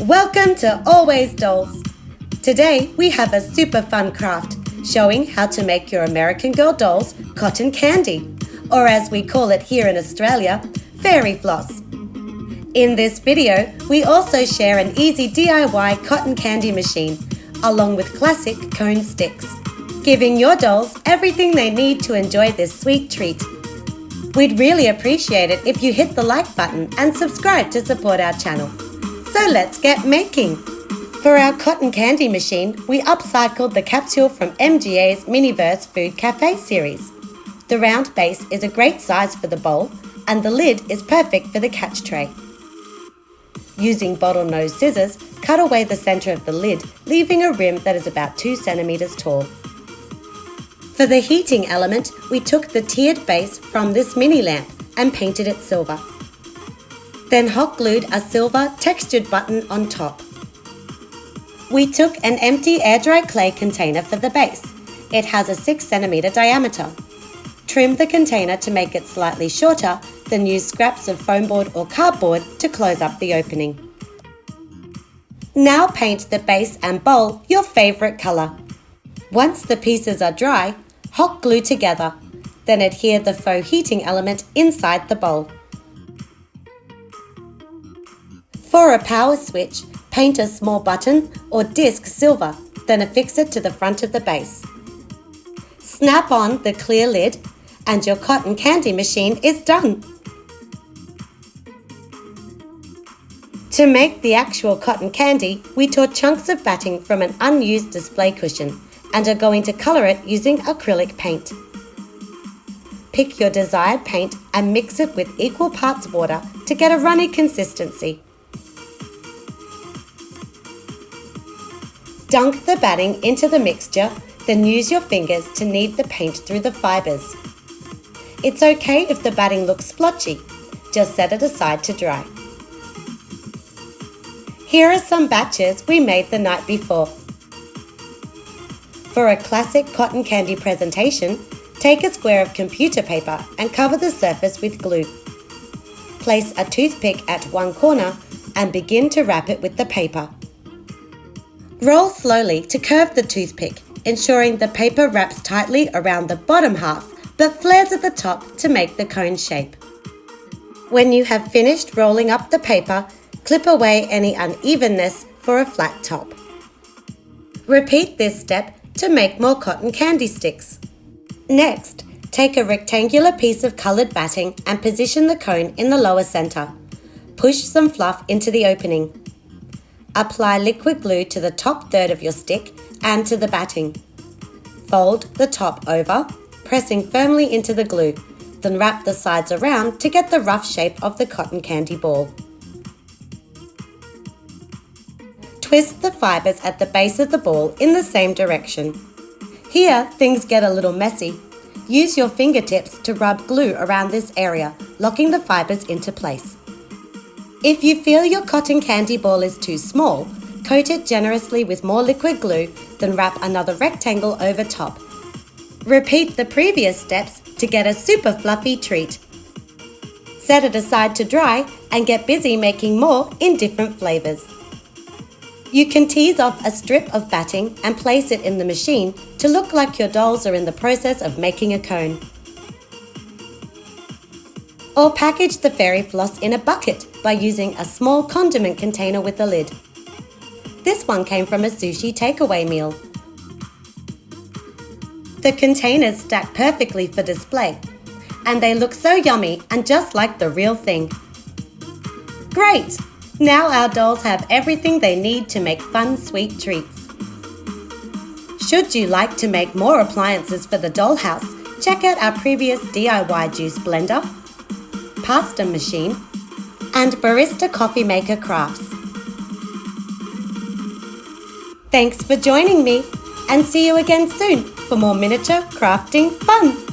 Welcome to Always Dolls. Today we have a super fun craft showing how to make your American Girl dolls cotton candy, or as we call it here in Australia, fairy floss. In this video, we also share an easy DIY cotton candy machine, along with classic cone sticks, giving your dolls everything they need to enjoy this sweet treat. We'd really appreciate it if you hit the like button and subscribe to support our channel. So let's get making! For our cotton candy machine, we upcycled the capsule from MGA's Miniverse Food Cafe series. The round base is a great size for the bowl, and the lid is perfect for the catch tray. Using bottlenose scissors, cut away the centre of the lid, leaving a rim that is about 2 centimetres tall. For the heating element, we took the tiered base from this mini lamp and painted it silver. Then hot glued a silver textured button on top. We took an empty air-dry clay container for the base. It has a 6 centimetre diameter. Trim the container to make it slightly shorter, then use scraps of foam board or cardboard to close up the opening. Now paint the base and bowl your favourite colour. Once the pieces are dry, hot glue together, then adhere the faux heating element inside the bowl. For a power switch, paint a small button or disc silver, then affix it to the front of the base. Snap on the clear lid and your cotton candy machine is done. To make the actual cotton candy, we tore chunks of batting from an unused display cushion and are going to colour it using acrylic paint. Pick your desired paint and mix it with equal parts water to get a runny consistency. Dunk the batting into the mixture, then use your fingers to knead the paint through the fibres. It's okay if the batting looks splotchy, just set it aside to dry. Here are some batches we made the night before. For a classic cotton candy presentation, take a square of computer paper and cover the surface with glue. Place a toothpick at one corner and begin to wrap it with the paper. Roll slowly to curve the toothpick, ensuring the paper wraps tightly around the bottom half but flares at the top to make the cone shape. When you have finished rolling up the paper, clip away any unevenness for a flat top. Repeat this step to make more cotton candy sticks. Next, take a rectangular piece of coloured batting and position the cone in the lower centre. Push some fluff into the opening. Apply liquid glue to the top third of your stick and to the batting. Fold the top over, pressing firmly into the glue, then wrap the sides around to get the rough shape of the cotton candy ball. Twist the fibres at the base of the ball in the same direction. Here, things get a little messy. Use your fingertips to rub glue around this area, locking the fibres into place. If you feel your cotton candy ball is too small, coat it generously with more liquid glue, then wrap another rectangle over top. Repeat the previous steps to get a super fluffy treat. Set it aside to dry and get busy making more in different flavours. You can tease off a strip of batting and place it in the machine to look like your dolls are in the process of making a cone. Or package the fairy floss in a bucket by using a small condiment container with a lid. This one came from a sushi takeaway meal. The containers stack perfectly for display, and they look so yummy and just like the real thing. Great! Now our dolls have everything they need to make fun, sweet treats. Should you like to make more appliances for the dollhouse, check out our previous DIY juice blender, pasta machine, and Barista coffee maker crafts. Thanks for joining me, and see you again soon for more miniature crafting fun!